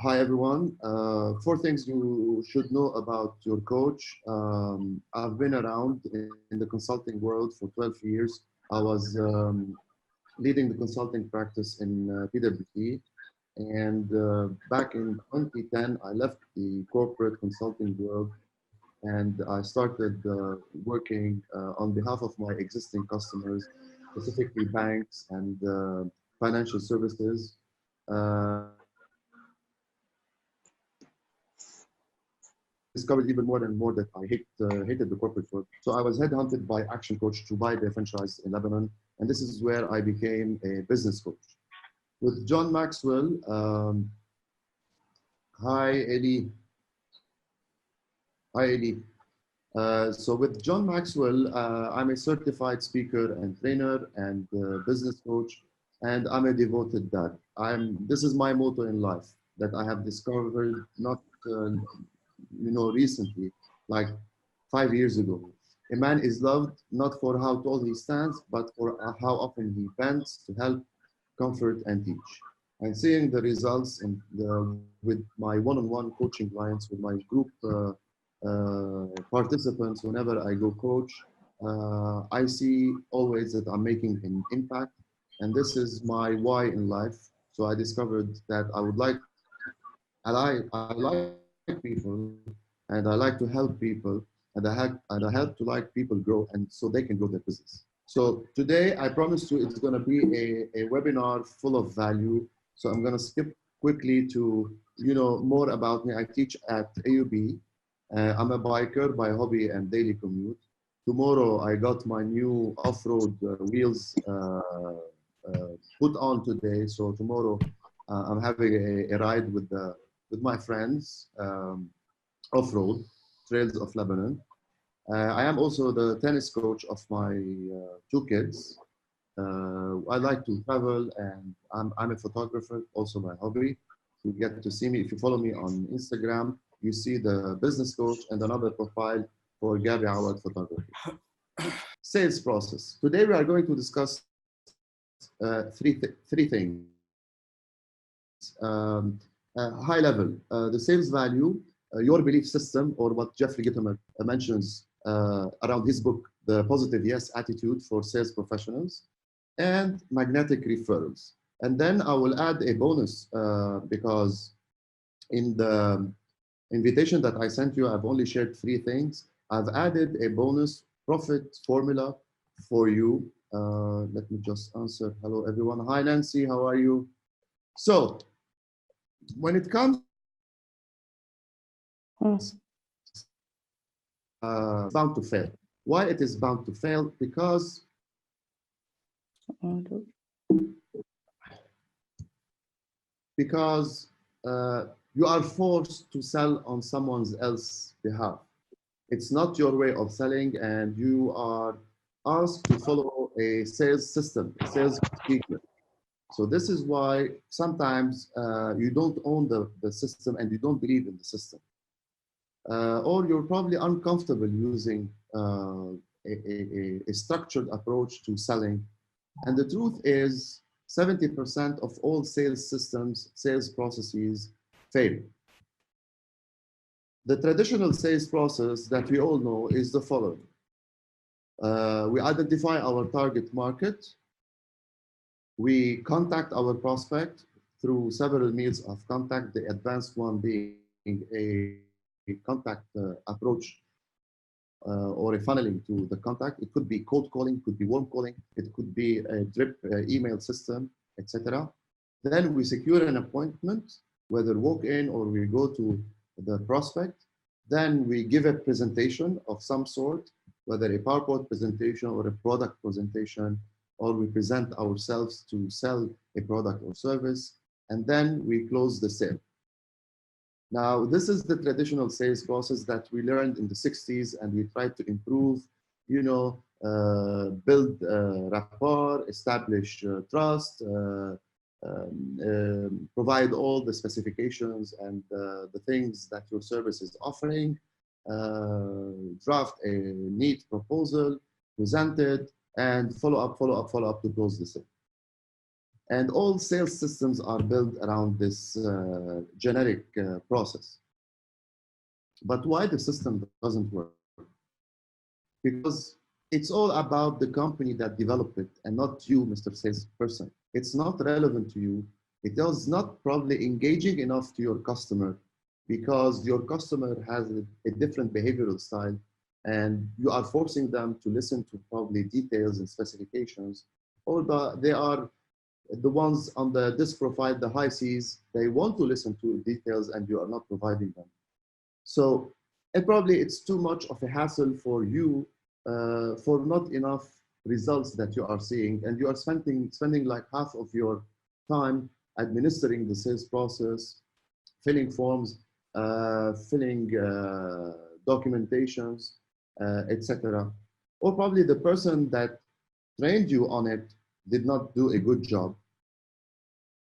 Hi, everyone. Four things you should know about your coach. I've been around in the consulting world for 12 years. I was leading the consulting practice in PwC. And back in 2010, I left the corporate consulting world and I started working on behalf of my existing customers, specifically banks and financial services. Discovered even more and more that I hated the corporate world. So I was headhunted by ActionCOACH to buy their franchise in Lebanon. And this is where I became a business coach. With John Maxwell, hi, Eddie. Hi, Eddie. So with John Maxwell, I'm a certified speaker and trainer and business coach, and I'm a devoted dad. This is my motto in life that I have discovered not recently, like 5 years ago. A man is loved not for how tall he stands, but for how often he bends to help, comfort, and teach. And seeing the results with my one-on-one coaching clients, with my group participants, whenever I go coach, I see always that I'm making an impact. And this is my why in life. So I discovered that I like people, and I like to help people, and I help to like people grow, and so they can grow their business. So today, I promise you, it's going to be a webinar full of value. So I'm going to skip quickly to more about me. I teach at AUB. I'm a biker by hobby and daily commute. Tomorrow, I got my new off-road wheels put on today. So tomorrow, I'm having a ride with my friends off-road trails of Lebanon. I am also the tennis coach of my two kids. I like to travel, and I'm a photographer, also my hobby. You get to see me. If you follow me on Instagram, you see the business coach and another profile for Gaby Awad photography. Sales process. Today we are going to discuss three things. High level, the sales value, your belief system, or what Jeffrey Gitomer mentions around his book, The Positive Yes Attitude for Sales Professionals, and magnetic referrals. And then I will add a bonus because in the invitation that I sent you, I've only shared three things. I've added a bonus profit formula for you. Let me just answer. Hello, everyone. Hi, Nancy. How are you? So when it comes bound to fail. Why it is bound to fail? Because you are forced to sell on someone else's behalf. It's not your way of selling, and you are asked to follow a sales system, a sales procedure. So this is why sometimes you don't own the system and you don't believe in the system. Or you're probably uncomfortable using a structured approach to selling. And the truth is 70% of all sales systems, sales processes fail. The traditional sales process that we all know is the following. We identify our target market. We contact our prospect through several means of contact, the advanced one being a contact approach or a funneling to the contact. It could be cold calling, it could be warm calling, it could be a drip email system, etc. Then we secure an appointment, whether walk-in or we go to the prospect. Then we give a presentation of some sort, whether a PowerPoint presentation or a product presentation, or we present ourselves to sell a product or service, and then we close the sale. Now, this is the traditional sales process that we learned in the 60s, and we tried to improve, build rapport, establish trust, provide all the specifications and the things that your service is offering, draft a neat proposal, present it, and follow up to close the sale. And all sales systems are built around this generic process. But why the system doesn't work? Because it's all about the company that developed it and not you, Mr. Salesperson. It's not relevant to you. It is not probably engaging enough to your customer because your customer has a different behavioral style and you are forcing them to listen to probably details and specifications, or they are the ones on the disk profile, the high Cs, they want to listen to details and you are not providing them. So it's too much of a hassle for you for not enough results that you are seeing, and you are spending like half of your time administering the sales process, filling forms, filling documentations, etc. Or probably the person that trained you on it did not do a good job.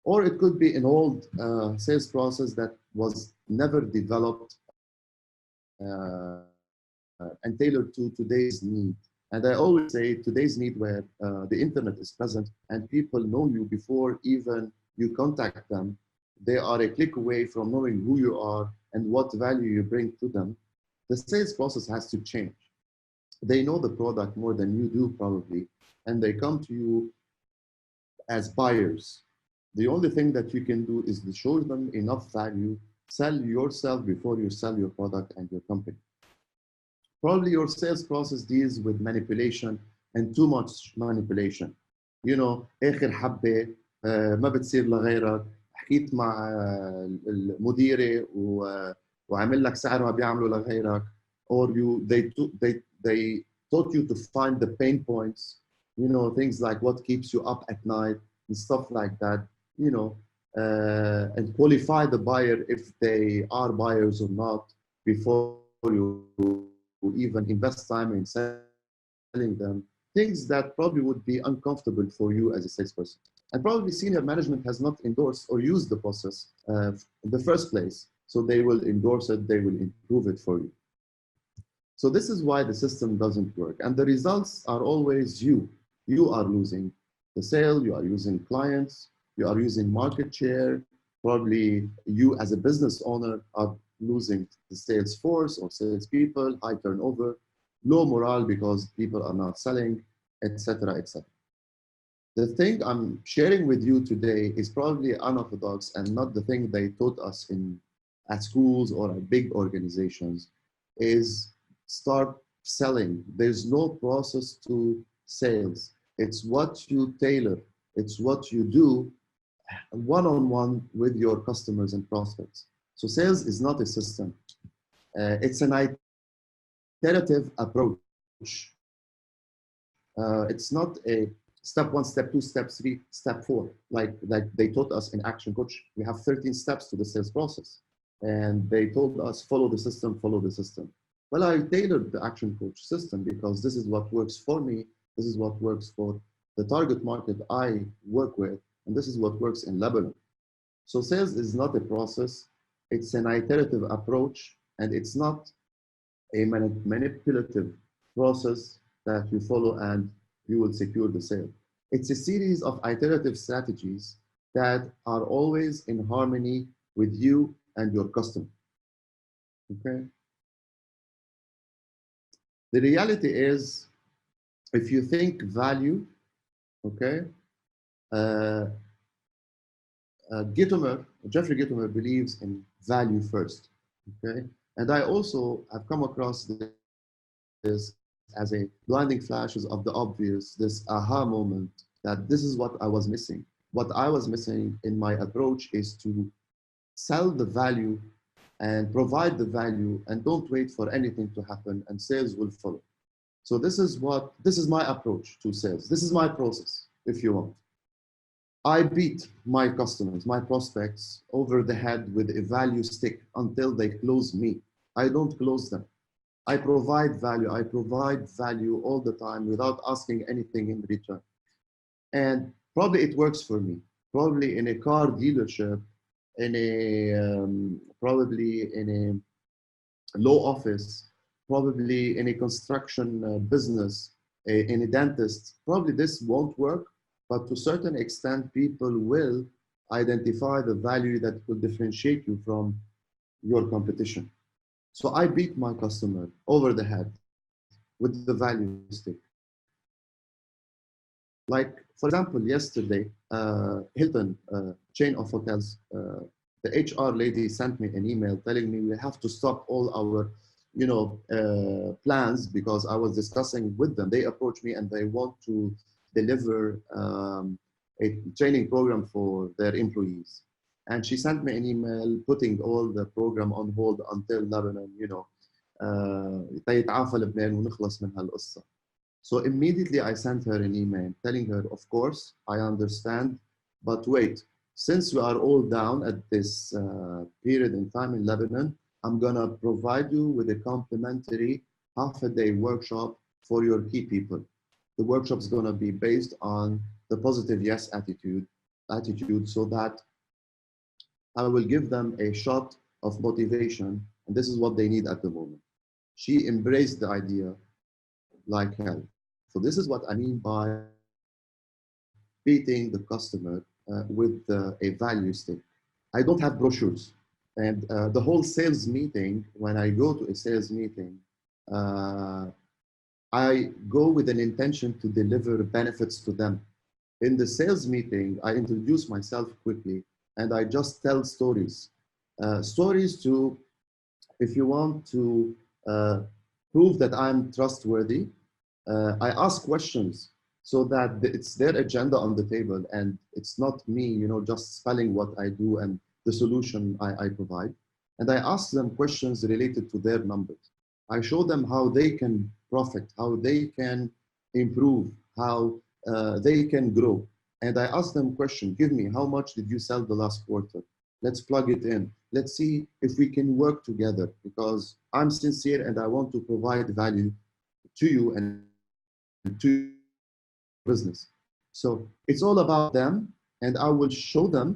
Or it could be an old sales process that was never developed and tailored to today's need. And I always say today's need where the internet is present and people know you before even you contact them. They are a click away from knowing who you are and what value you bring to them. The sales process has to change. They know the product more than you do probably, and they come to you as buyers. The only thing that you can do is to show them enough value, sell yourself before you sell your product and your company. Probably your sales process deals with manipulation and too much manipulation. You know, آخر حبة ما بتصير لغيرك، حكيت مع المديرة وعمل لك سعر ما بيعملوا لغيرك، or they taught you to find the pain points, you know, things like what keeps you up at night and stuff like that, you know, and qualify the buyer if they are buyers or not before you even invest time in selling them, things that probably would be uncomfortable for you as a salesperson. And probably senior management has not endorsed or used the process in the first place. So they will endorse it, they will improve it for you. So this is why the system doesn't work. And the results are always you. You are losing the sale, you are losing clients, you are losing market share. Probably you as a business owner are losing the sales force or salespeople, high turnover, low morale because people are not selling, etc., etc. The thing I'm sharing with you today is probably unorthodox and not the thing they taught us at schools or at big organizations, is start selling. There's no process to sales. It's what you tailor. It's what you do one-on-one with your customers and prospects. So sales is not a system. It's an iterative approach. It's not a step 1, step 2, step 3, step 4. Like they taught us in Action Coach, we have 13 steps to the sales process. And they told us, follow the system, follow the system. Well, I tailored the Action Coach system because this is what works for me. This is what works for the target market I work with. And this is what works in Lebanon. So sales is not a process. It's an iterative approach, and it's not a manipulative process that you follow and you will secure the sale. It's a series of iterative strategies that are always in harmony with you and your customer. Okay? The reality is, if you think value, okay, Jeffrey Gitomer believes in value first, okay? And I also have come across this as a blinding flashes of the obvious, this aha moment that this is what I was missing. What I was missing in my approach is to sell the value and provide the value and don't wait for anything to happen and sales will follow. So this is my approach to sales. This is my process, if you want. I beat my customers, my prospects over the head with a value stick until they close me. I don't close them. I provide value all the time without asking anything in return. And probably it works for me. Probably in a car dealership, probably in a law office, probably in a construction business, in a dentist, probably this won't work. but to a certain extent, people will identify the value that will differentiate you from your competition. So I beat my customer over the head with the value stick. Like, for example, yesterday, Hilton, chain of hotels, the HR lady sent me an email telling me we have to stop all our, plans, because I was discussing with them. They approached me and they want to deliver a training program for their employees. And she sent me an email putting all the program on hold until Lebanon, تيتعافى لبنان ونخلص من هالقصة. So immediately I sent her an email telling her, of course, I understand, but wait, since we are all down at this period in time in Lebanon, I'm gonna provide you with a complimentary half-a-day workshop for your key people. The workshop is gonna be based on the positive yes attitude so that I will give them a shot of motivation, and this is what they need at the moment. She embraced the idea like hell. So this is what I mean by beating the customer with a value stick. I don't have brochures. And the whole sales meeting, when I go to a sales meeting, I go with an intention to deliver benefits to them. In the sales meeting, I introduce myself quickly and I just tell stories. Stories to, if you want to prove that I'm trustworthy, I ask questions so that it's their agenda on the table and it's not me, just spelling what I do and the solution I provide. And I ask them questions related to their numbers. I show them how they can profit, how they can improve, how they can grow. And I ask them question, give me, how much did you sell the last quarter? Let's plug it in. Let's see if we can work together, because I'm sincere and I want to provide value to you and to business. So it's all about them, and I will show them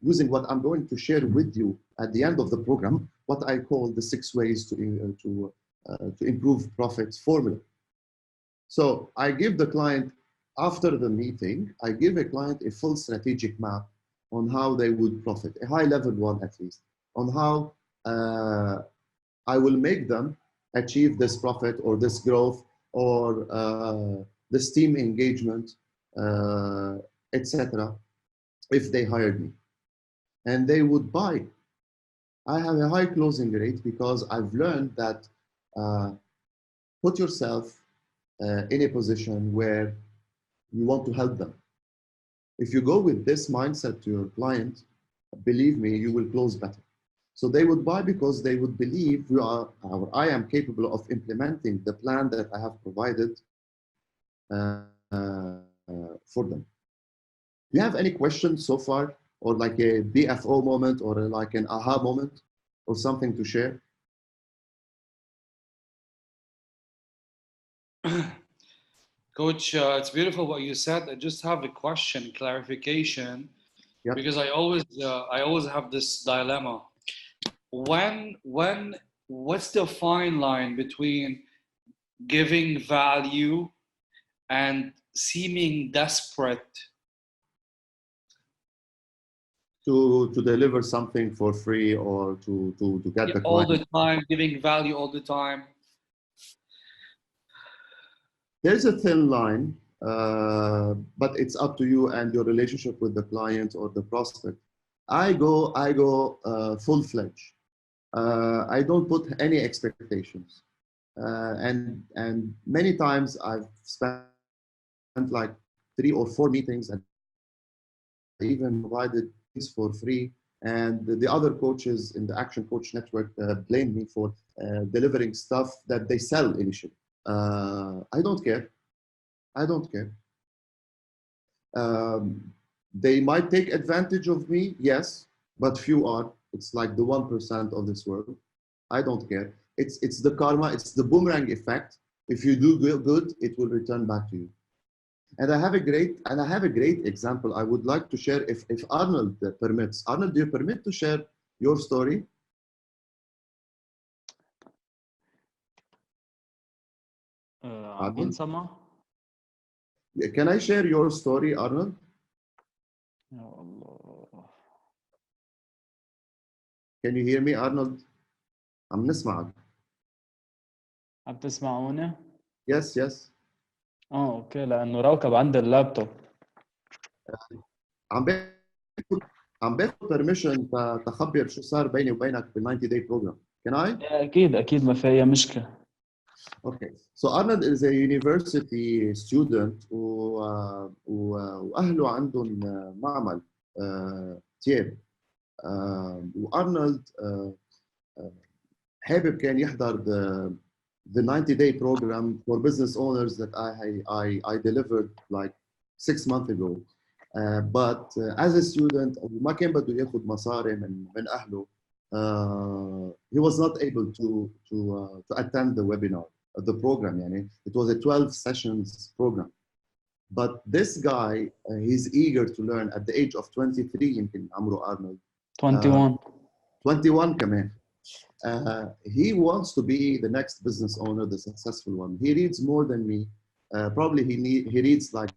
using what I'm going to share with you at the end of the program, what I call the 6 ways to improve profits formula. So I give the client, after the meeting, I give a client a full strategic map on how they would profit, a high level one at least, on how I will make them achieve this profit or this growth or this team engagement, etc., if they hired me. And they would buy. I have a high closing rate because I've learned that put yourself in a position where you want to help them. If you go with this mindset to your client, believe me, you will close better. So they would buy because they would believe I am capable of implementing the plan that I have provided for them. Do you have any questions so far, or like a BFO moment, or like an aha moment, or something to share? Coach, it's beautiful what you said. I just have a question, clarification, Yep. because I always have this dilemma. What's the fine line between giving value and seeming desperate to deliver something for free, or to get the all client? the time, giving value all the time? There's a thin line, but it's up to you and your relationship with the client or the prospect. I go full-fledged. I don't put any expectations, and many times I've spent like 3 or 4 meetings and even provided things for free. And the other coaches in the Action Coach Network blamed me for delivering stuff that they sell initially. I don't care. I don't care. They might take advantage of me, yes, but few are. It's like the 1% of this world. I don't care. It's the karma. It's the boomerang effect. If you do good, it will return back to you. And I have a great example I would like to share if Arnold permits. Arnold, do you permit to share your story? عم ينسمع؟ Can I share your story, Arnold? يا الله. Can you hear me, Arnold? عم نسمعك. عم تسمعوني؟ Yes, yes. اوكي، لانه روكب عند اللابتوب. عم باخذ permission تخبر شو صار بيني وبينك بال 90 day program. Can I? اكيد ما في اي مشكله. Okay. So Arnold is a university student واهله عندهم معمل تياب. وارنولد حابب كان يحضر the 90 day program for business owners that I delivered like 6 months ago. But as a student ما كان بده ياخذ مصاري من اهله. He was not able to attend the webinar, the program. يعني it was a 12 sessions program. But this guy, he's eager to learn at the age of 23 يمكن عمره أرنولد. 21. 21 كمان. He wants to be the next business owner, the successful one. He reads more than me. Probably he reads like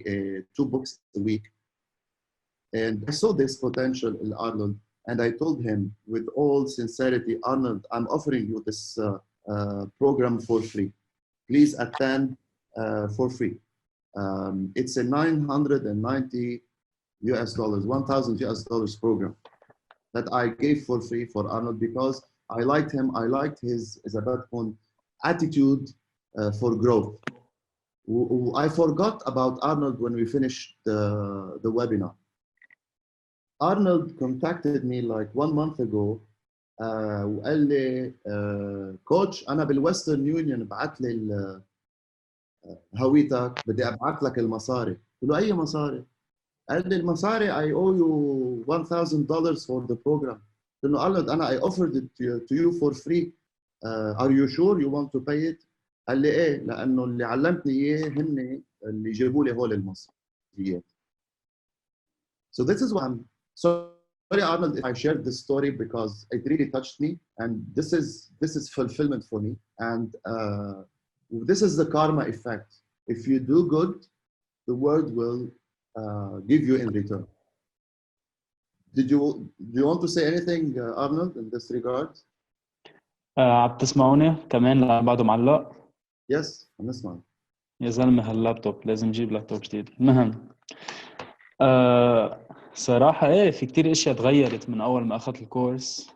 2 books a week. And I saw this potential in Arnold, and I told him with all sincerity, Arnold, I'm offering you this program for free. Please attend for free. It's a 990 US dollars, 1,000 US dollars program that I gave for free for Arnold because I liked him. I liked his attitude for growth. I forgot about Arnold when we finished the webinar. Arnold contacted me like 1 month ago وقال لي كوتش أنا بالويسترن يونيون بعت لي هويتك بدي أبعت لك المصاري. قلت له أي مصاري؟ قال لي المصاري I owe you $1,000 for the program. قلت له Arnold أنا I offered it to you for free. Are you sure you want to pay it؟ قال لي إيه لأنه اللي علمتني إياه هن اللي جابوا لي هول المصريات. So this is why I'm sorry Arnold if I shared this story because it really touched me and this is fulfillment for me and this is the karma effect. If you do good, the world will give you in return. Do you want to say anything, Arnold, in this regard? عم تسمعوني كمان بعده معلق؟ Yes, عم نسمع. يا زلمه هاللابتوب لازم نجيب لابتوب جديد. المهم صراحه ايه في كتير اشياء تغيرت من اول ما اخذت الكورس.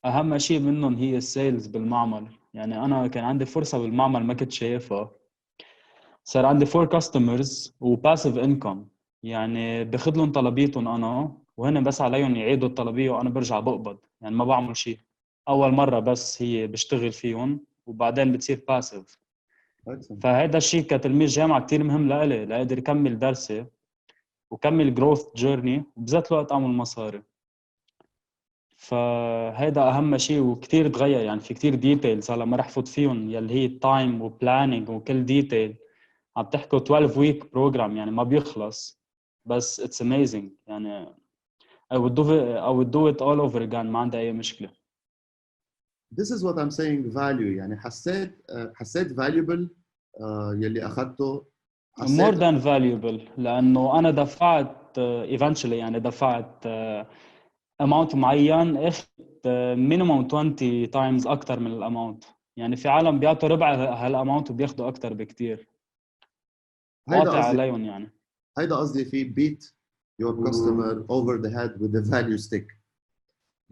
اهم شيء منهم هي السيلز بالمعمل. يعني انا كان عندي فرصه بالمعمل ما كنت شايفها. صار عندي 4 كاستمرز وباسيف انكم، يعني باخذ لهم طلبيتهم انا وهن بس عليهم يعيدوا الطلبيه وانا برجع بقبض، يعني ما بعمل شيء. اول مره بس هي بشتغل فيهم وبعدين بتصير باسيف. فهذا الشيء كتلميذ جامعه كتير مهم لإلي لاقدر اكمل درسي وكمل جروث جيرني وبذات الوقت اعمل مصاري. فهذا اهم شيء وكتير تغير. يعني في كتير ديتيلز هلا ما رح فوت فيهم يلي هي التايم وبلاننج وكل ديتيل. عم تحكوا 12 ويك بروجرام يعني ما بيخلص، بس it's amazing. يعني I would do it all over again. ما عندي أي مشكلة. This is what I'm saying value. يعني حسيت valuable يلي أخذته. more than valuable لأنه أنا دفعت eventually يعني دفعت amount معين أخذت minimum 20 times أكتر من الاماونت. يعني في عالم بيعطوا ربع هالاماونت وبياخذوا أكتر بكتير. واطي عليهم يعني. هيدا قصدي فيه beat your customer over the head with the value stick.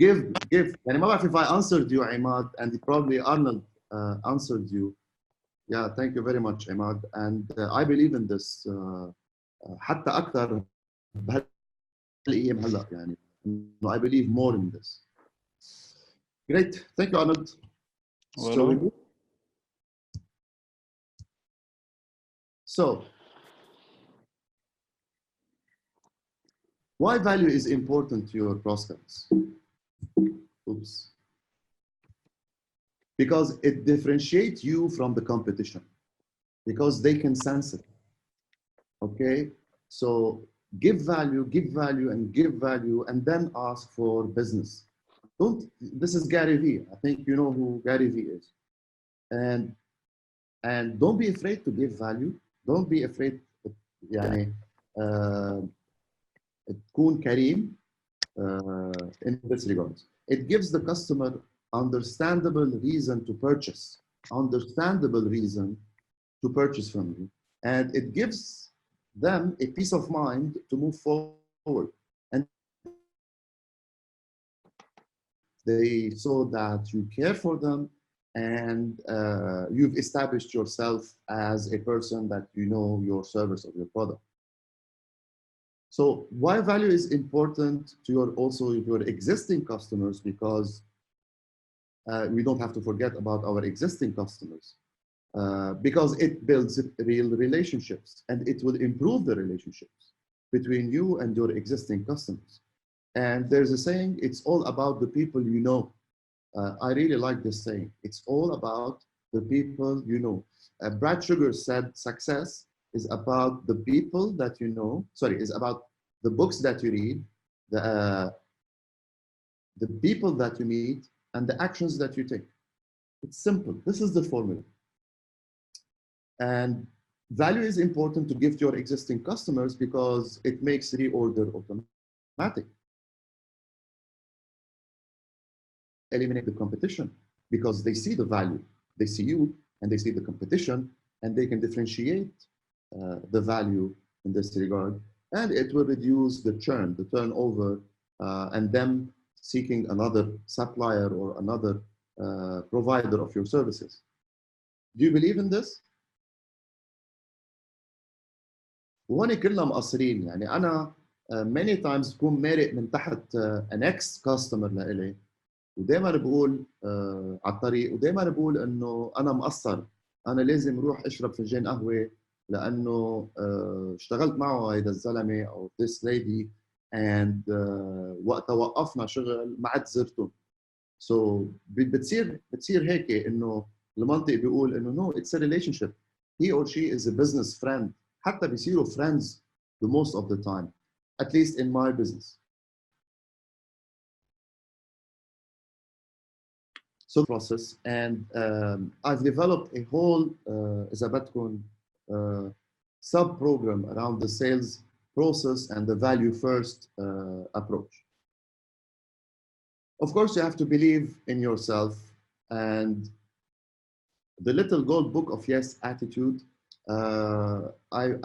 Give يعني ما بعرف if I answered you Imad and probably Arnold answered you. Yeah, thank you very much Imad and I believe in this حتى أكثر بهالأيام هلا يعني I believe more in this. Great, thank you Arnold. So why value is important to your prospects? Oops. Because it differentiates you from the competition. Because they can sense it. Okay? So give value, and give value, and then ask for business. This is Gary Vee. I think you know who Gary Vee is. And don't be afraid to give value. Don't be afraid يعني تكون كريم in this regard. It gives the customer understandable reason to purchase, understandable reason to purchase from you, and it gives them a peace of mind to move forward. And they saw that you care for them, and you've established yourself as a person that you know your service or your product. So why value is important to also your existing customers, because we don't have to forget about our existing customers, because it builds real relationships, and it will improve the relationships between you and your existing customers. And there's a saying, it's all about the people you know. I really like this saying. It's all about the people you know. Brad Sugar said success is about the people that you know, sorry, is about the books that you read, the people that you meet, and the actions that you take. It's simple. This is the formula. And value is important to give to your existing customers because it makes reorder automatic. Eliminate the competition because they see the value. They see you and they see the competition, and they can differentiate the value in this regard. And it will reduce the churn, the turnover, and them seeking another supplier or another provider of your services. Do you believe in this? وهون كلنا مقصرين. يعني أنا many times بكون مارق من تحت an ex customer لإلي، ودائما بقول على الطريق، ودائما بقول إنه أنا مقصر، أنا لازم أروح أشرب فنجان قهوة لأنه اشتغلت معه هيدا الزلمة أو this lady and وقت وقفنا شغل ما عاد زرتهم. So بتصير هيك إنه المنطق بيقول إنه no, it's a relationship. He or she is a business friend. حتى بيصيروا friends the most of the time, at least in my business. So process, and I've developed a whole إذا بدكم sub-program around the sales process and the value first approach. Of course, you have to believe in yourself, and the little gold book of yes attitude.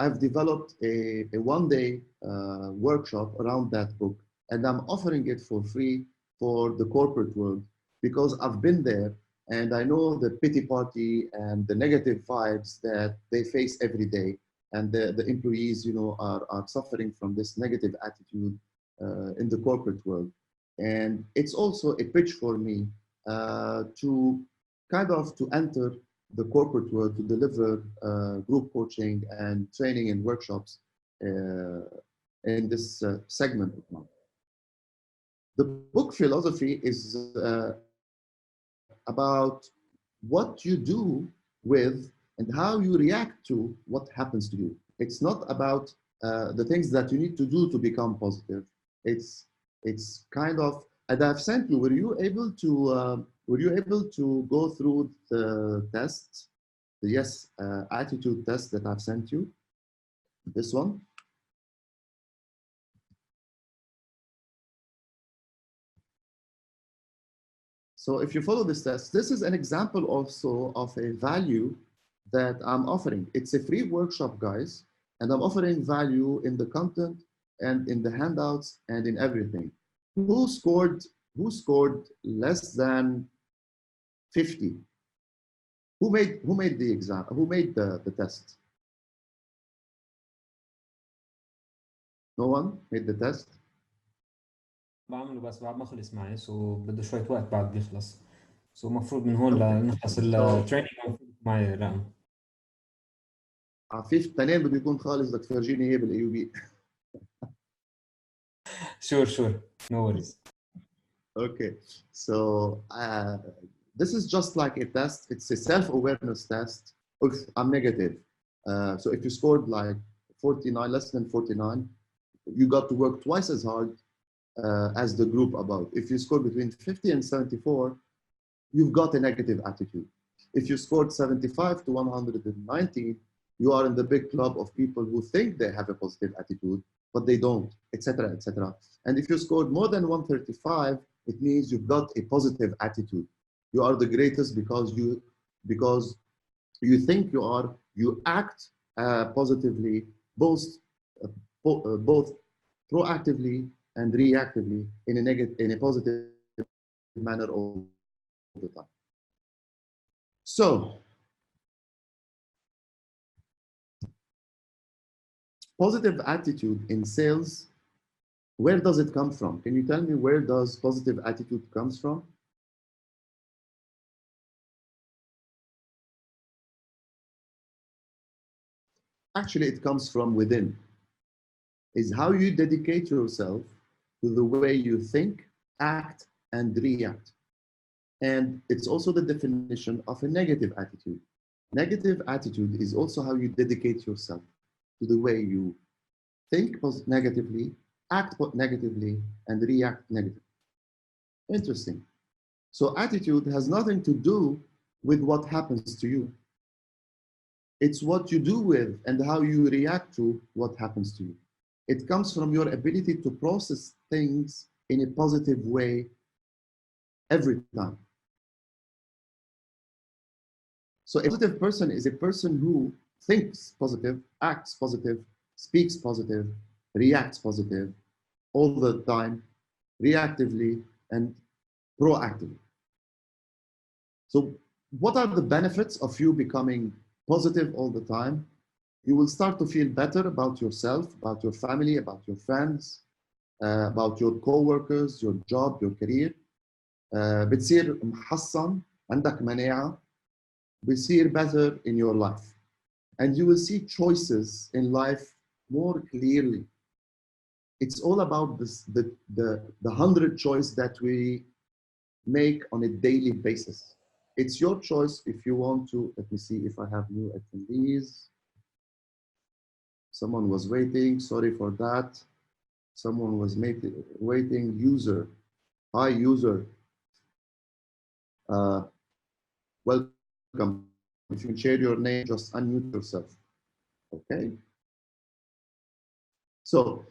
I've developed a one-day workshop around that book, and I'm offering it for free for the corporate world because I've been there and I know the pity party and the negative vibes that they face every day, and the employees, you know, are suffering from this negative attitude in the corporate world. And it's also a pitch for me to kind of to enter the corporate world to deliver group coaching and training and workshops in this segment. The book philosophy is about what you do with and how you react to what happens to you. It's not about the things that you need to do to become positive. It's kind of, and I've sent you, were you able to go through the test, the yes attitude test that I've sent you? This one. So if you follow this test, this is an example also of a value that I'm offering. It's a free workshop, guys, and I'm offering value in the content and in the handouts and in everything. Who scored less than 50? Who made the exam? Who made the test? No one made the test? بعمله بس بعد ما خلص معي، سو بده شوية وقت بعد بيخلص، سو المفروض من هون لنخلص التريننج المفروض معي رقم. عفيف التنين بده يكون خالص، بدك تفرجيني اياه بالايوبي. Sure, no worries. Okay, so this is just like a test. It's a self-awareness test. If I'm negative, so if you scored like 49, less than 49, you got to work twice as hard as the group above. If you scored between 50 and 74, you've got a negative attitude. If you scored 75 to 119, You are in the big club of people who think they have a positive attitude, but they don't, etc., etc. And if you scored more than 135, it means you've got a positive attitude. You are the greatest because you think you are. You act positively, both proactively and reactively in a positive manner all the time. So, positive attitude in sales, where does it come from? Can you tell me where does positive attitude comes from? Actually, it comes from within. Is how you dedicate yourself to the way you think, act, and react. And it's also the definition of a negative attitude. Negative attitude is also how you dedicate yourself to the way you think negatively, act negatively, and react negatively. Interesting. So attitude has nothing to do with what happens to you. It's what you do with and how you react to what happens to you. It comes from your ability to process things in a positive way every time. So a positive person is a person who thinks positive, acts positive, speaks positive, reacts positive all the time, reactively and proactively. So what are the benefits of you becoming positive all the time? You will start to feel better about yourself, about your family, about your friends, about your co-workers, your job, your career. بتصير محصن، عندك مناعة، بتصير better in your life. And you will see choices in life more clearly. It's all about the 100 choices that we make on a daily basis. It's your choice if you want to. Let me see if I have new attendees. Someone was waiting, sorry for that. Someone was waiting, user. Hi, user. Welcome. If you can share your name, just unmute yourself. Okay. So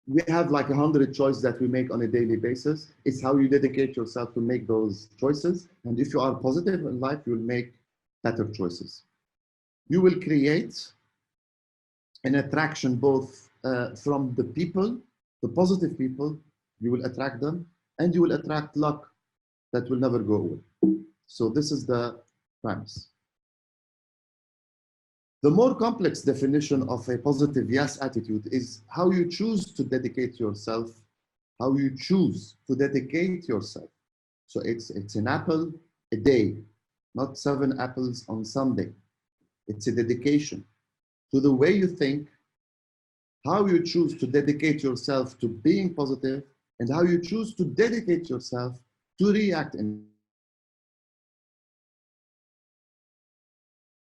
we have like 100 choices that we make on a daily basis. It's how you dedicate yourself to make those choices. And if you are positive in life, you'll make better choices. You will create an attraction both from the people, the positive people, you will attract them, and you will attract luck that will never go away. So this is the premise. The more complex definition of a positive yes attitude is how you choose to dedicate yourself, how you choose to dedicate yourself. So it's an apple a day, not 7 apples on Sunday. It's a dedication to the way you think, how you choose to dedicate yourself to being positive, and how you choose to dedicate yourself to react. And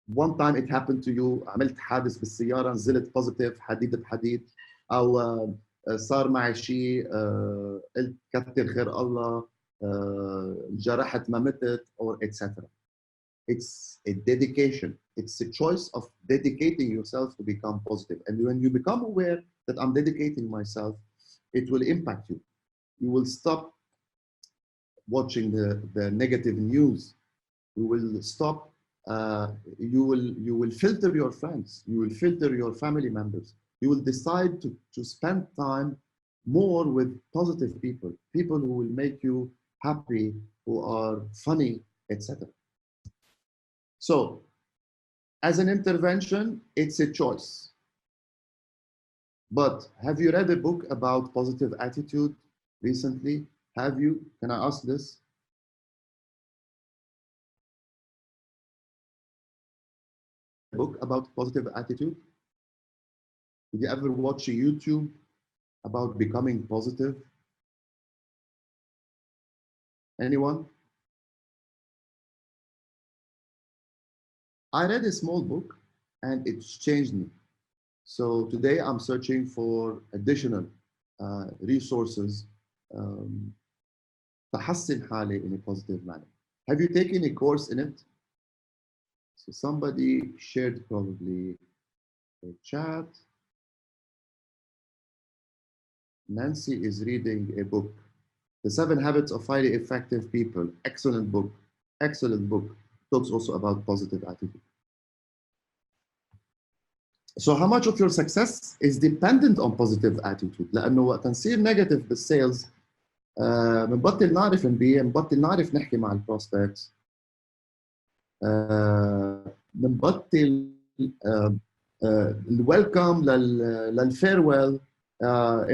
one time it happened to you، عملت حادث بالسيارة، نزلت positive حديد بحديد، أو صار معي شيء قلت كتر خير الله، جرحت ما متت، or etc. It's a dedication. It's a choice of dedicating yourself to become positive. And when you become aware that I'm dedicating myself, it will impact you. You will stop watching the negative news. You will stop. You will filter your friends. You will filter your family members. You will decide to spend time more with positive people, people who will make you happy, who are funny, etc. So, as an intervention, it's a choice. But have you read a book about positive attitude recently? Have you? Can I ask this? A book about positive attitude? Did you ever watch a YouTube about becoming positive? Anyone? I read a small book and it's changed me. So today I'm searching for additional resources تحسن حالي in a positive manner. Have you taken a course in it? So somebody shared probably a chat. Nancy is reading a book, The 7 Habits of Highly Effective People. Excellent book. Excellent book. Talks also about positive attitude. So how much of your success is dependent on positive attitude؟ لأنه وقت نصير negative بالسيلز بنبطل نعرف نبيع، بنبطل نعرف نحكي مع البروسبكتس، بنبطل الويلكم للفيرويل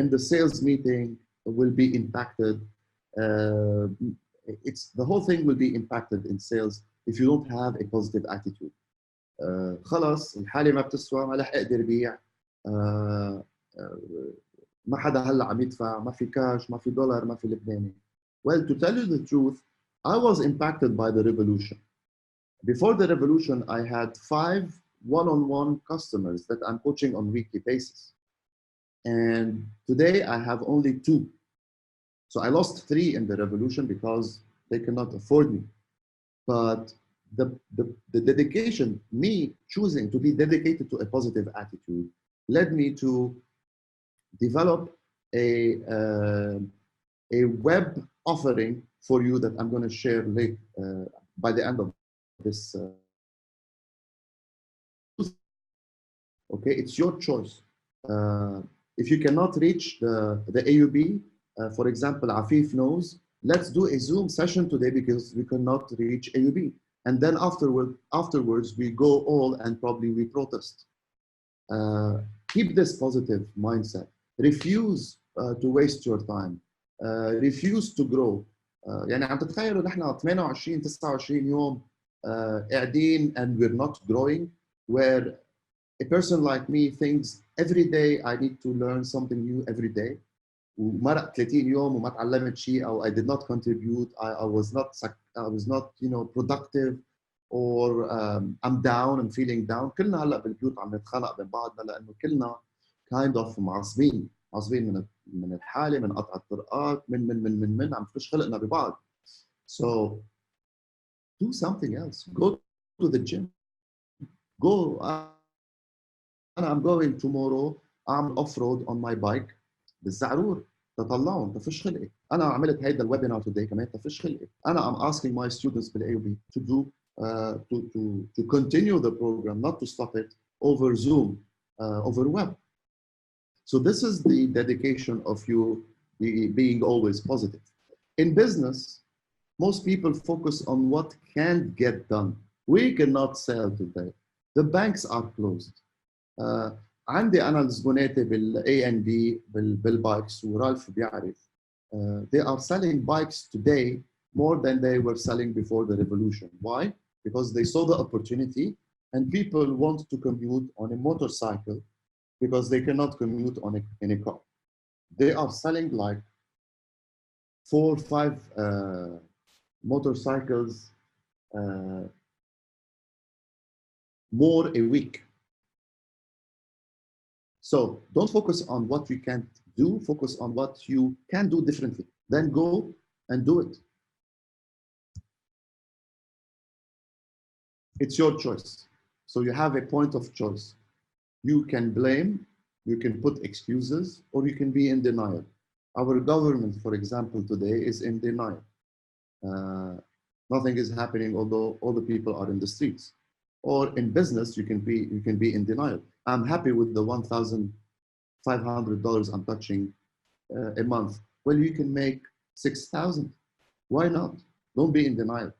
in the sales meeting will be impacted. It's the whole thing will be impacted in sales if you don't have a positive attitude. خلص الحالة ما بتسوى، ما رح اقدر بيع، ما حدا هلا عم يدفع، ما في كاش، ما في دولار، ما في لبناني. Well, to tell you the truth, I was impacted by the revolution. Before the revolution, I had 5 one-on-one customers that I'm coaching on a weekly basis. And today I have only 2. So I lost 3 in the revolution because they cannot afford me. But the dedication, me choosing to be dedicated to a positive attitude, led me to develop a web offering for you that I'm going to share late by the end of this. Okay, it's your choice. If you cannot reach the AUB, for example, Afif knows, let's do a Zoom session today because we cannot reach AUB. And then afterwards, we go all and probably we protest. Keep this positive mindset. Refuse to waste your time. Refuse to grow. يعني عم تتخيلوا نحن 28 29 يوم قاعدين and we're not growing, where a person like me thinks every day I need to learn something new every day. ومرق 30 يوم وما تعلمت شيء أو I did not contribute, I was not productive, or I'm down, I'm feeling down. كلنا هلا بالبيوت عم نتخانق بين بعضنا لأنه كلنا kind of معصبين من الحالة، من قطع الطرقات، من عم نفش خلقنا ببعض. So do something else. Go to the gym. Go. I'm going tomorrow أعمل off road on my bike بالزعرور. تطلعون تفش خلقي. أنا عملت هيدا الويبينار today كمان تفش خلقي. أنا I'm asking my students بالAUB to do to continue the program, not to stop it over Zoom, over web. So this is the dedication of you being always positive. In business, most people focus on what can't get done. We cannot sell today. The banks are closed. عندي أنا الزبوناتي بالA&D بالبايكس ورالف بيعرف. They are selling bikes today more than they were selling before the revolution. Why? Because they saw the opportunity and people want to commute on a motorcycle because they cannot commute in a car. They are selling like 4 or 5 motorcycles more a week. So don't focus on what you can't do, focus on what you can do differently. Then go and do it. It's your choice. So you have a point of choice. You can blame, you can put excuses, or you can be in denial. Our government, for example, today is in denial. Nothing is happening, although all the people are in the streets. Or in business, you can be in denial. I'm happy with the $1,500 I'm touching a month. Well, you can make 6,000. Why not? Don't be in denial.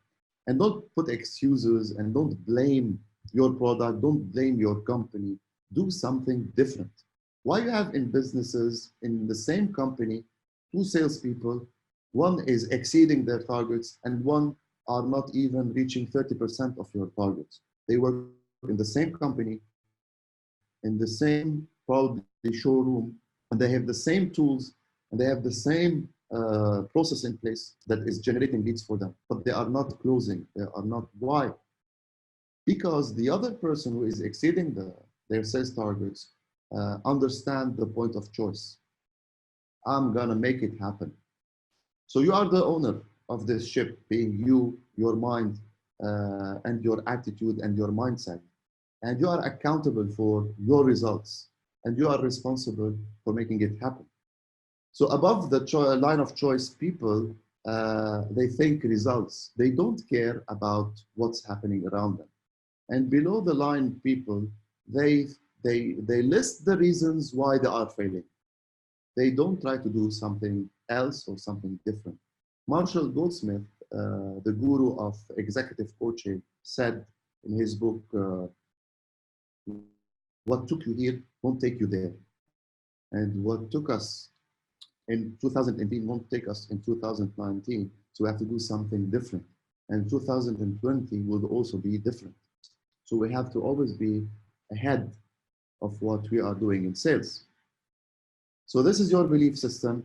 And don't put excuses and don't blame your product, don't blame your company. Do something different. Why you have in businesses in the same company 2 salespeople, one is exceeding their targets and one are not even reaching 30% of your targets. They work in the same company, in the same probably showroom, and they have the same tools and they have the same process in place that is generating leads for them, but they are not closing. They are not. Why? Because the other person who is exceeding their sales targets understand the point of choice. I'm gonna make it happen. So you are the owner of this ship, being you, your mind, and your attitude and your mindset. And you are accountable for your results, and you are responsible for making it happen. So above the line of choice, people, they think results. They don't care about what's happening around them. And below the line people, they list the reasons why they are failing. They don't try to do something else or something different. Marshall Goldsmith, the guru of executive coaching, said in his book, what took you here won't take you there. And what took us in 2018 won't take us in 2019. So we have to do something different. And 2020 will also be different. So we have to always be ahead of what we are doing in sales. So this is your belief system.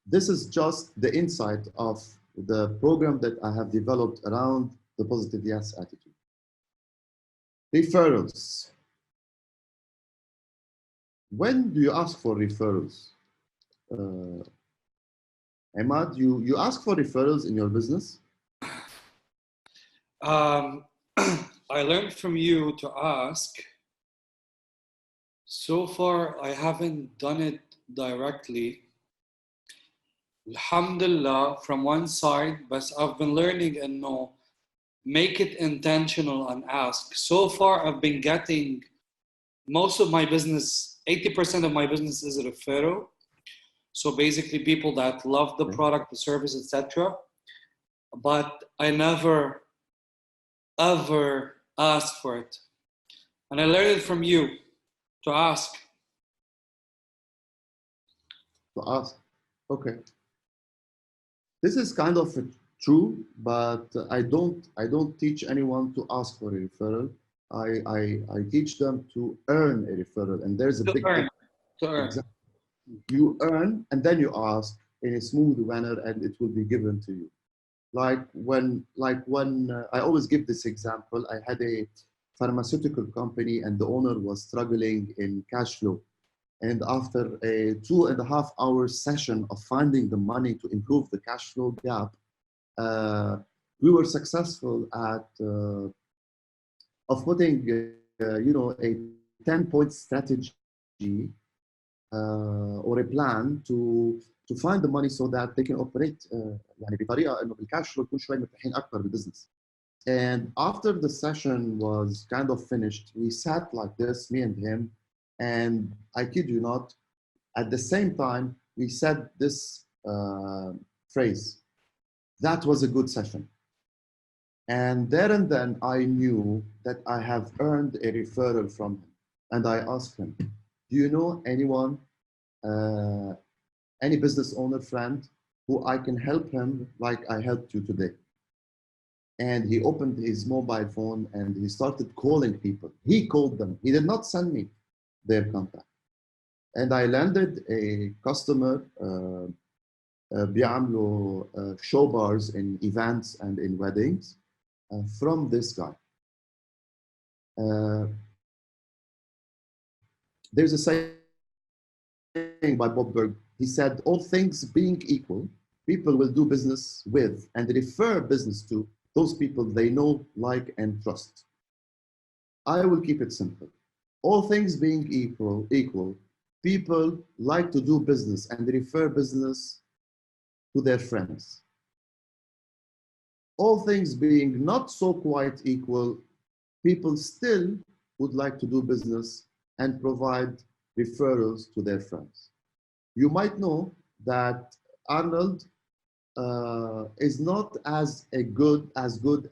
This is just the insight of the program that I have developed around the positive yes attitude. Referrals. When do you ask for referrals? Ahmad, you ask for referrals in your business? I learned from you to ask. So far, I haven't done it directly. Alhamdulillah, from one side, but I've been learning and know, make it intentional and ask. So far, I've been getting most of my business, 80% of my business is a referral. So basically people that love the product, the service, etc. But I never, ever asked for it. And I learned it from you to ask. To ask, okay. This is kind of true, but I don't teach anyone to ask for a referral. I teach them to earn a referral, and there's a big difference. To earn. Exactly. You earn, and then you ask in a smooth manner, and it will be given to you. Like when I always give this example. I had a pharmaceutical company, and the owner was struggling in cash flow. And after a 2.5 hour session of finding the money to improve the cash flow gap, we were successful at of putting, a 10-point strategy or a plan to find the money so that they can operate يعني بطريقه انه بالكاش فلو يكون شوي مرتاحين اكثر بالبزنس. And after the session was kind of finished, we sat like this, me and him, and I kid you not, at the same time, we said this phrase, that was a good session. And there and then I knew that I have earned a referral from him. And I asked him, do you know anyone, any business owner friend who I can help him like I helped you today? And he opened his mobile phone and he started calling people. He called them. He did not send me their contact. And I landed a customer بيعملوا show bars in events and in weddings from this guy. There's a saying by Bob Berg. He said, all things being equal, people will do business with and refer business to those people they know, like, and trust. I will keep it simple. All things being equal, people like to do business and refer business to their friends. All things being not so quite equal, people still would like to do business and provide referrals to their friends. You might know that Arnold is not as good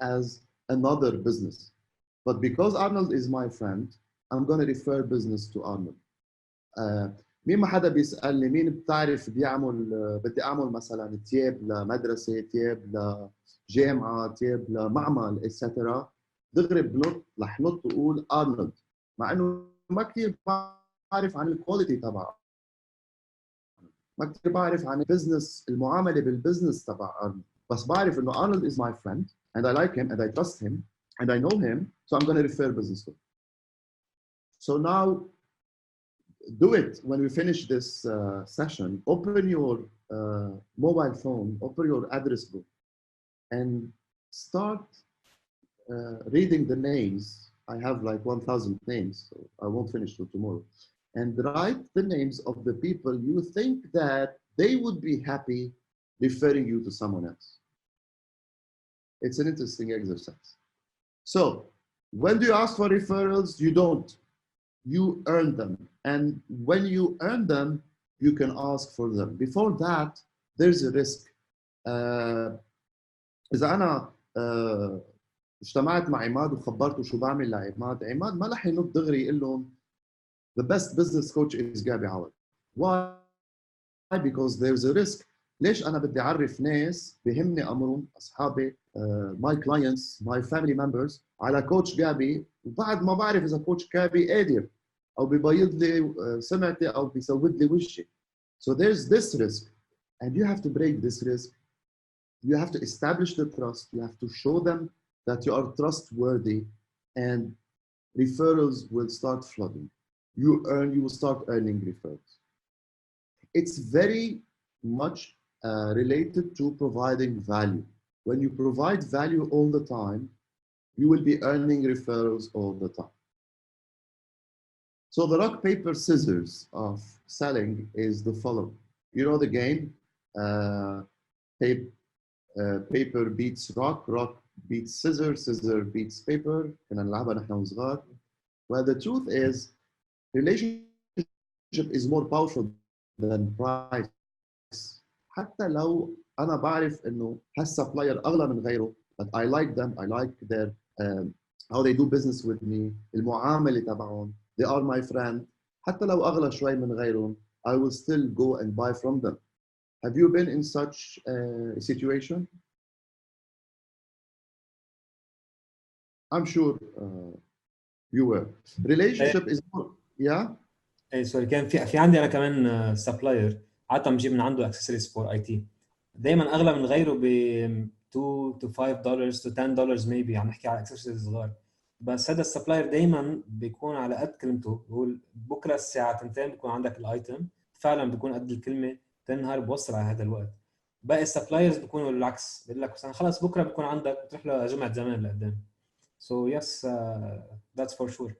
as another business. But because Arnold is my friend, I'm going to refer business to Arnold. مين ما حدا بيسألني مين بتعرف بيعمل بدي أعمل مثلا تياب لمدرسة، تياب لجامعة، تياب لمعمل etc. دغري رح نط وأقول أرنولد، مع إنه ما كثير بعرف عن الكواليتي تبع، ما كثير بعرف عن البزنس، المعاملة بالبزنس تبع أرنولد، بس بعرف إنه أرنولد is my friend and I like him and I trust him and I know him, so I'm going to refer business to him. So now, do it when we finish this session. Open your mobile phone, open your address book, and start reading the names. I have like 1,000 names, so I won't finish till tomorrow. And write the names of the people you think that they would be happy referring you to someone else. It's an interesting exercise. So when do you ask for referrals? You don't. You earn them. And when you earn them, you can ask for them. Before that, there's a risk. إذا أنا اجتمعت مع عماد وخبرته شو بعمل لعماد، عماد ما رح ينط دغري يقول لهم the best business coach is Gaby Awad. Why? Because there's a risk. ليش أنا بدي أعرف ناس بهمني أمرهم، أصحابي، my clients, my family members على كوتش جابي، وبعد ما بعرف إذا كوتش جابي قادر أو بيبيض لي سمعتي أو بيسود لي وشي. So there's this risk, and you have to break this risk. You have to establish the trust. You have to show them that you are trustworthy, and referrals will start flooding. You will start earning referrals. It's very much related to providing value. When you provide value all the time, you will be earning referrals all the time. So the rock, paper, scissors of selling is the following. You know the game, paper beats rock, rock beats scissor, scissor beats paper. كنا نلعبها نحن وصغار. Well, the truth is, relationship is more powerful than price. حتى لو أنا بعرف إنه هالسبلاير أغلى من غيره, but I like them, I like their how they do business with me, المعاملة تبعهم, they are my friend. حتى لو أغلى شوي من غيرهم, I will still go and buy from them. Have you been in such a situation? I'm sure you were. Relationship is more, yeah. اي سوري، كان في عندي انا كمان سبلاير عاده بجيب من عنده اكسسوارز فور اي تي، دائما اغلى من غيره ب 2 to 5 دولار to 10 دولار maybe. عم نحكي على اكسسوارز صغار، بس هذا السبلاير دائما بيكون على قد كلمته. بقول بكره الساعه 2 بيكون عندك الايتم، فعلا بيكون قد الكلمه، ثاني نهار بوصل على هذا الوقت. باقي السبلايرز بيكونوا العكس، بيقول لك خلص بكره بيكون عندك، بتروح له جمعه زمان لقدام. So yes, that's for sure.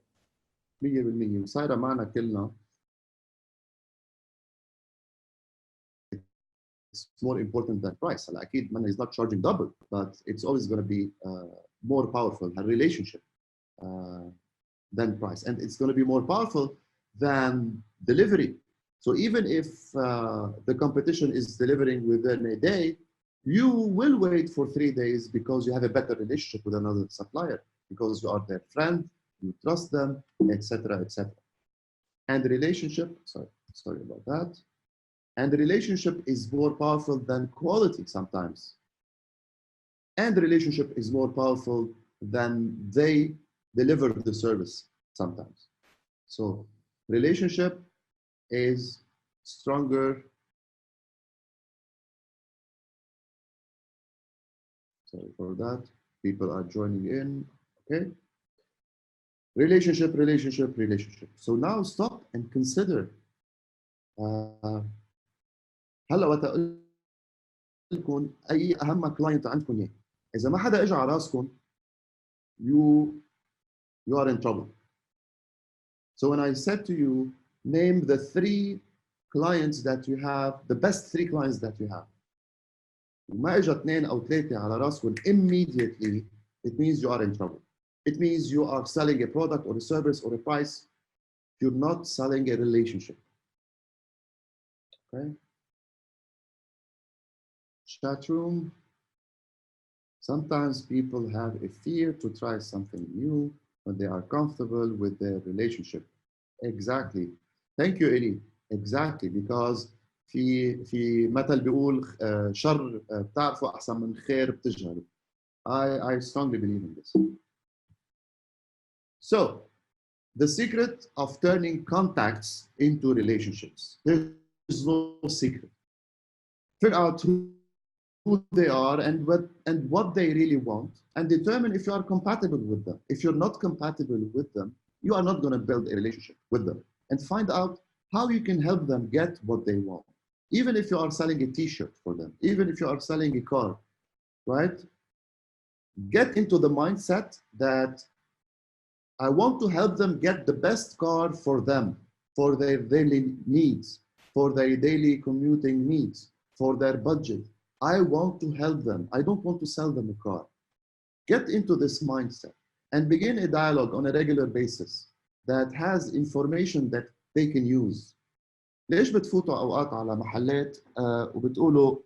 100% وصايره معنا كلنا. It's more important than price. هلا اكيد money is not charging double, but it's always going to be more powerful a relationship than price, and it's going to be more powerful than delivery. So even if the competition is delivering within a day, you will wait for 3 days because you have a better relationship with another supplier, because you are their friend, you trust them, etc., etc. And relationship, sorry about that. And the relationship is more powerful than quality sometimes. And the relationship is more powerful than they deliver the service sometimes. So relationship is stronger. Sorry for that. People are joining in. Okay. Relationship, relationship, relationship. So now stop and consider. هلا وقت اقول لكم اي اهم كلاينت عندكم اياه، اذا ما حدا اجى على راسكم you are in trouble. So when I said to you, name the 3 clients that you have, the best 3 clients that you have, وما اجى 2 أو 3 على راسكم immediately, it means you are in trouble. It means you are selling a product or a service or a price. You're not selling a relationship. Okay. Chat room. Sometimes people have a fear to try something new when they are comfortable with their relationship. Exactly. Thank you, Eli. Exactly, because في مثل بيقول شر بتعرفه أحسن من خير بتجهله. I strongly believe in this. So, the secret of turning contacts into relationships. There's no secret. Figure out who they are and what they really want, and determine if you are compatible with them. If you're not compatible with them, you are not going to build a relationship with them. And find out how you can help them get what they want. Even if you are selling a t-shirt for them, even if you are selling a car, right? get into the mindset that I want to help them get the best car for them, for their daily needs, for their daily commuting needs, for their budget. I want to help them. I don't want to sell them a car. Get into this mindset and begin a dialogue on a regular basis that has information that they can use. ليش بتفوتوا أوقات على محلات وبتقولوا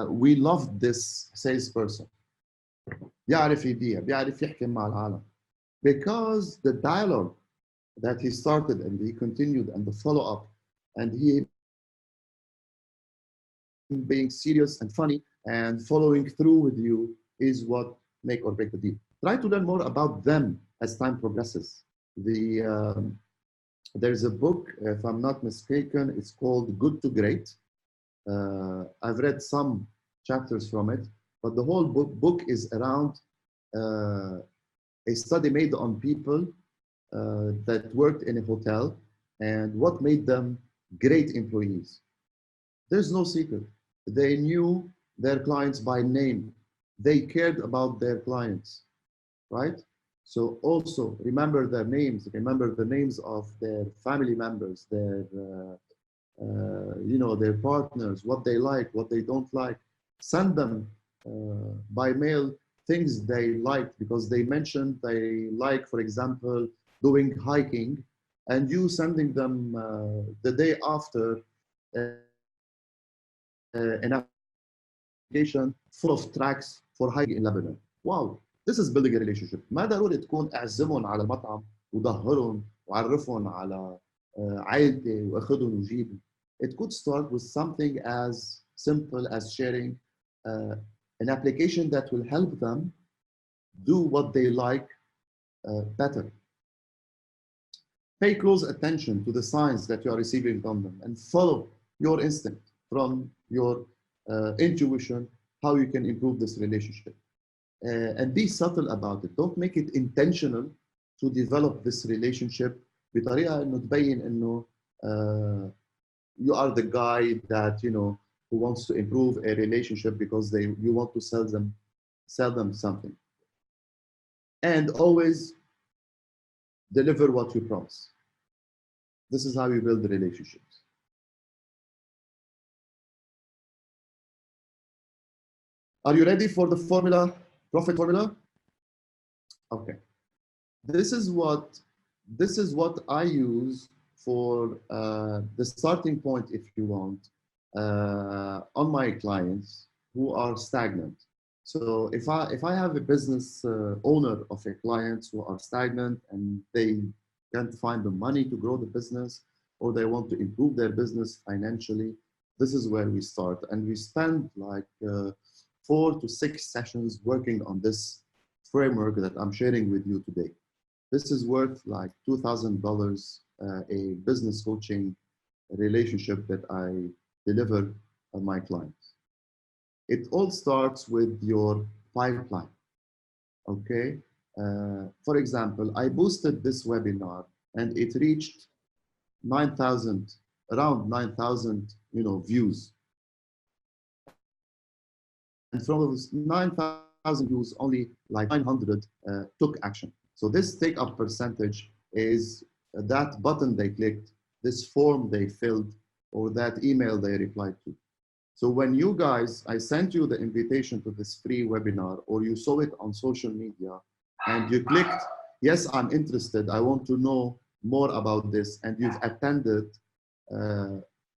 we love this salesperson. بيعرف يبيع، بيعرف يحكي مع العالم. Because the dialogue that he started and he continued and the follow-up and he being serious and funny and following through with you is what make or break the deal. Try to learn more about them as time progresses. There's a book, if I'm not mistaken, it's called Good to Great. I've read some chapters from it, but the whole book is around a study made on people that worked in a hotel and what made them great employees. There's no secret. They knew their clients by name. They cared about their clients, right? So also remember their names, remember the names of their family members, their, their partners, what they like, what they don't like. Send them by mail things they like because they mentioned they like, for example, doing hiking, and you sending them the day after an application full of tracks for hiking in Lebanon. Wow, this is building a relationship. ما ضروري تكون اعزمهم على المطعم وظهرهم وعرفهم على عائلتي واخذهم وجيبهم. It could start with something as simple as sharing an application that will help them do what they like better. Pay close attention to the signs that you are receiving from them and follow your instinct from your intuition, how you can improve this relationship. And be subtle about it. Don't make it intentional to develop this relationship بطريقة إنه تبين إنه you are the guy that who wants to improve a relationship because you want to sell them something. And always deliver what you promise. This is how you build relationships. Are you ready for the formula, profit formula? Okay. This is what I use for the starting point, if you want, on my clients who are stagnant. So if I have a business owner of a client who are stagnant and they can't find the money to grow the business, or they want to improve their business financially, this is where we start. And we spend like 4 to 6 sessions working on this framework that I'm sharing with you today. This is worth like $2,000 a business coaching relationship that I deliver on my clients. It all starts with your pipeline, okay? For example, I boosted this webinar and it reached around 9,000, views. And from those 9,000 views, only like 900 took action. So this take-up percentage is that button they clicked, this form they filled, or that email they replied to. So when you guys, I sent you the invitation to this free webinar, or you saw it on social media, and you clicked, yes, I'm interested, I want to know more about this, and you've attended,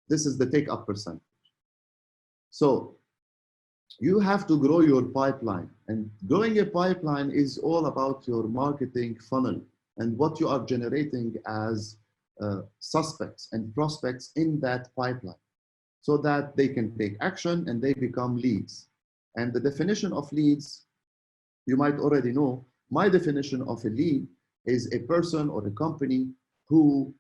this is the take-up percentage. So you have to grow your pipeline, and growing a pipeline is all about your marketing funnel and what you are generating as suspects and prospects in that pipeline, so that they can take action and they become leads. And the definition of leads, you might already know. My definition of a lead is a person or a company who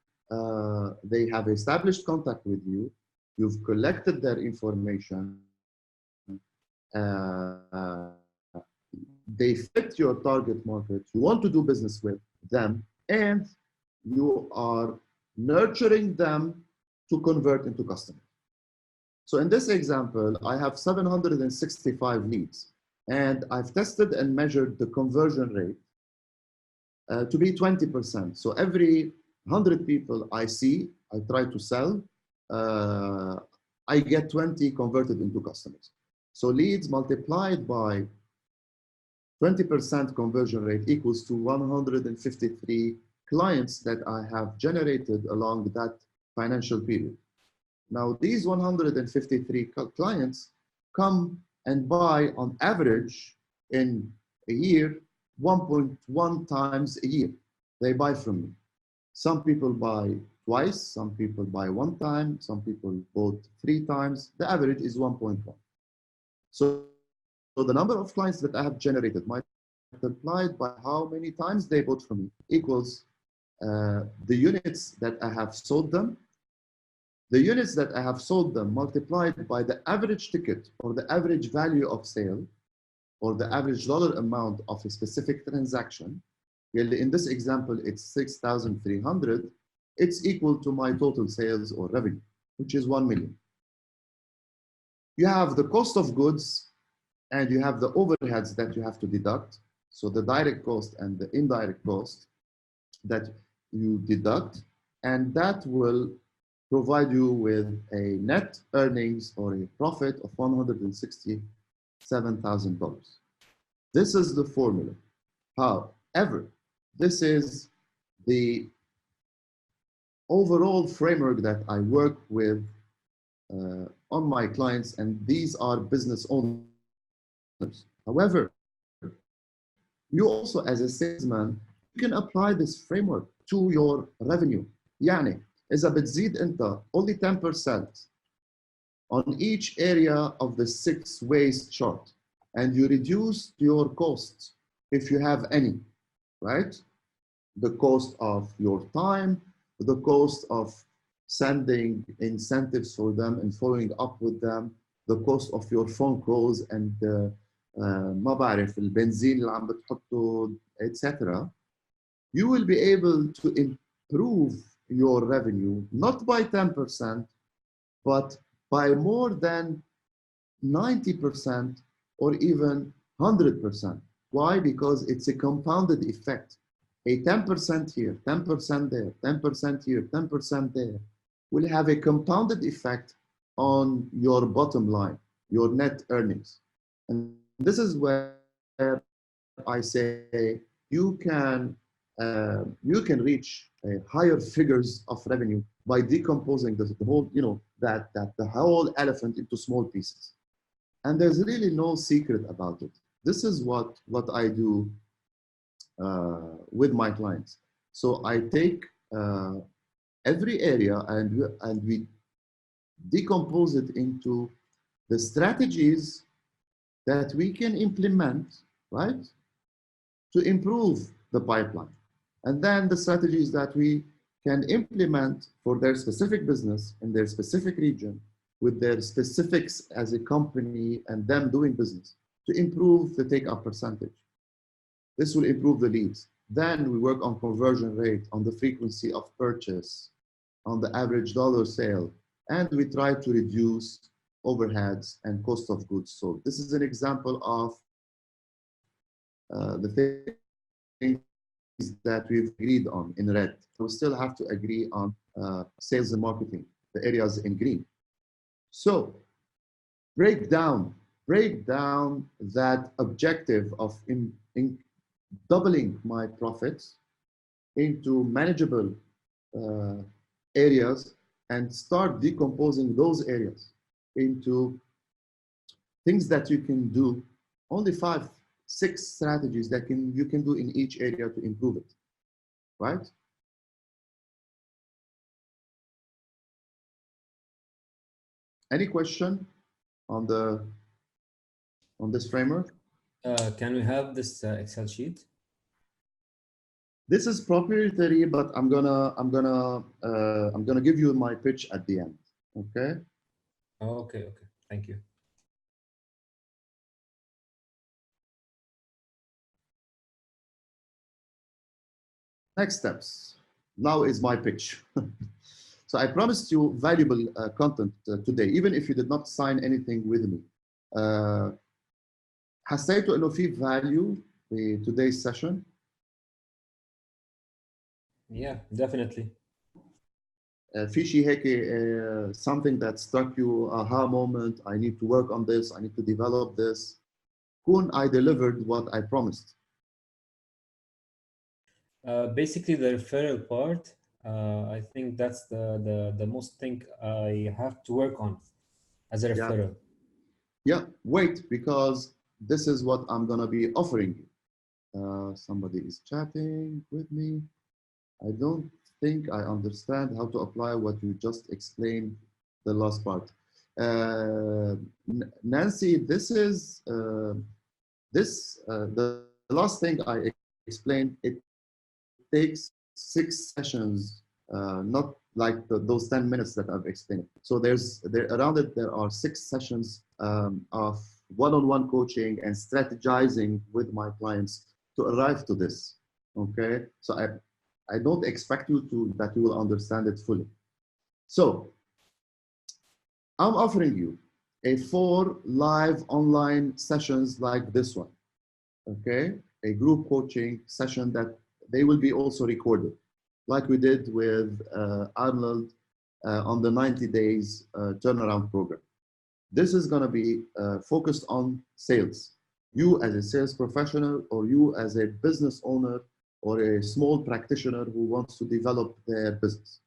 they have established contact with you, you've collected their information, they fit your target market, you want to do business with them, and you are nurturing them to convert into customers. So in this example, I have 765 leads. And I've tested and measured the conversion rate to be 20%. So every 100 people I see, I try to sell, I get 20 converted into customers. So leads multiplied by 20% conversion rate equals to 153 clients that I have generated along that financial period. Now, these 153 clients come and buy on average in a year 1.1 times a year. They buy from me. Some people buy twice, some people buy one time, some people bought 3 times. The average is 1.1. So the number of clients that I have generated multiplied by how many times they bought from me equals the units that I have sold them. The units that I have sold them multiplied by the average ticket or the average value of sale or the average dollar amount of a specific transaction. In this example, it's 6,300. It's equal to my total sales or revenue, which is 1 million. You have the cost of goods and you have the overheads that you have to deduct. So the direct cost and the indirect cost that you deduct, and that will provide you with a net earnings or a profit of $167,000. This is the formula. However, this is the overall framework that I work with on my clients, and these are business owners. However, you also as a salesman, you can apply this framework to your revenue. يعني إذا بتزيد أنت only 10% on each area of the 6 ways chart, and you reduce your costs if you have any, right? The cost of your time, the cost of sending incentives for them and following up with them, the cost of your phone calls and ما بعرف البنزين اللي عم بتحطه, etc. You will be able to improve your revenue not by 10%, but by more than 90% or even 100%. Why? Because it's a compounded effect. A 10% here, 10% there, 10% here, 10% there will have a compounded effect on your bottom line, your net earnings. And this is where I say you can reach higher figures of revenue by decomposing the whole, the whole elephant into small pieces. And there's really no secret about it. This is what I do with my clients. So I take every area and we decompose it into the strategies that we can implement, right, to improve the pipeline. And then the strategies that we can implement for their specific business in their specific region with their specifics as a company and them doing business to improve the take-up percentage. This will improve the leads. Then we work on conversion rate, on the frequency of purchase, on the average dollar sale, and we try to reduce overheads and cost of goods sold. This is an example of the things that we've agreed on in red. We still have to agree on sales and marketing, the areas in green. So break down that objective of doubling my profits into manageable areas and start decomposing those areas into things that you can do, only 5, 6 strategies that you can do in each area to improve it, right? Any question on this framework? Can we have this Excel sheet? This is proprietary, but I'm gonna give you my pitch at the end. Okay. Oh, okay. Thank you. Next steps. Now is my pitch. So I promised you valuable content today, even if you did not sign anything with me. حسيتوا إنه في value في today's session؟ Yeah, definitely. في شيء هيك something that struck you, aha moment, I need to work on this, I need to develop this. كون I delivered what I promised. Basically, the referral part, I think that's the most thing I have to work on as a referral. Yeah, wait, because this is what I'm gonna be offering you. Somebody is chatting with me. I don't think I understand how to apply what you just explained, the last part. Nancy, this is the last thing I explained. It takes 6 sessions, not like those 10 minutes that I've explained. So around it, there are 6 sessions of one-on-one coaching and strategizing with my clients to arrive to this. Okay, so I don't expect you that you will understand it fully. So I'm offering you 4 live online sessions like this one. Okay, a group coaching session that they will be also recorded, like we did with Arnold on the 90 days turnaround program. This is going to be focused on sales. You as a sales professional, or you as a business owner, or a small practitioner who wants to develop their business.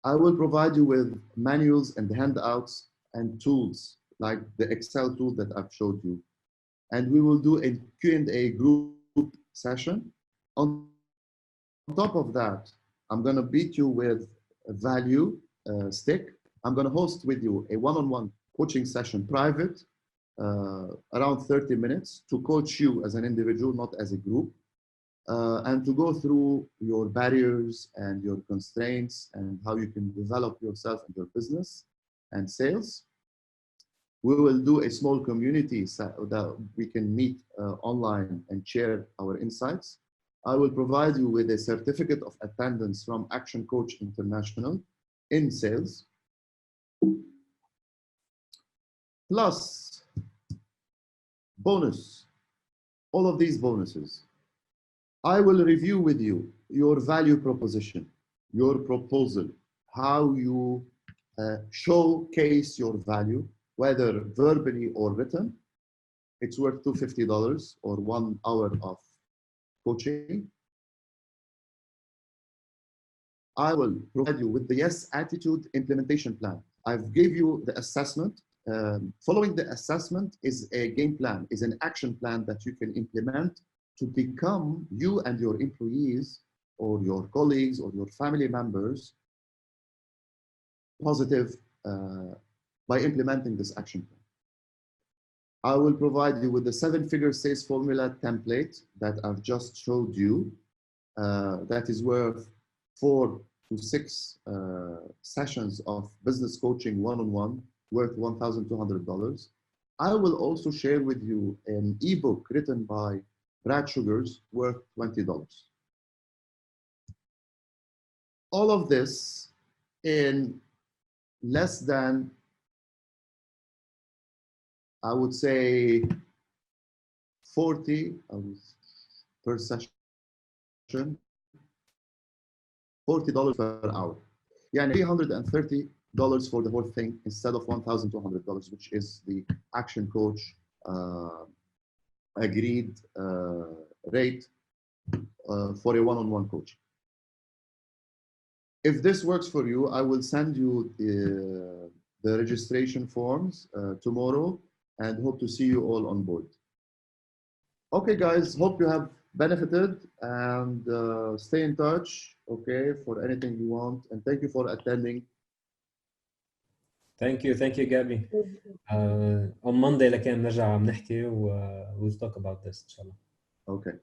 I will provide you with manuals and handouts and tools, like the Excel tool that I've showed you. And we will do a Q&A group session. On top of that, I'm going to beat you with a value stick. I'm going to host with you a one-on-one coaching session, private, around 30 minutes, to coach you as an individual, not as a group, and to go through your barriers and your constraints and how you can develop yourself and your business and sales. We will do a small community that we can meet online and share our insights. I will provide you with a certificate of attendance from ActionCOACH International in sales. Plus, bonus, all of these bonuses. I will review with you your value proposition, your proposal, how you showcase your value, whether verbally or written. It's worth $250 or 1 hour of coaching. I will provide you with the yes attitude implementation plan. I've gave you the assessment. Following the assessment is a game plan, is an action plan that you can implement to become, you and your employees or your colleagues or your family members, positive by implementing this action plan. I will provide you with the 7-figure sales formula template that I've just showed you. That is worth 4 to 6 sessions of business coaching one-on-one, worth $1,200. I will also share with you an ebook written by Brad Sugars, worth $20. All of this in less than, I would say, 40 per session, $40 per hour. يعني $330 for the whole thing instead of $1,200, which is the Action Coach agreed rate for a one-on-one coaching. If this works for you, I will send you the registration forms tomorrow and hope to see you all on board. Okay, guys, hope you have benefited and stay in touch, okay, for anything you want. And thank you for attending. Thank you, Gaby. On Monday لكن نرجع نحكي we'll talk about this إن شاء الله. Okay.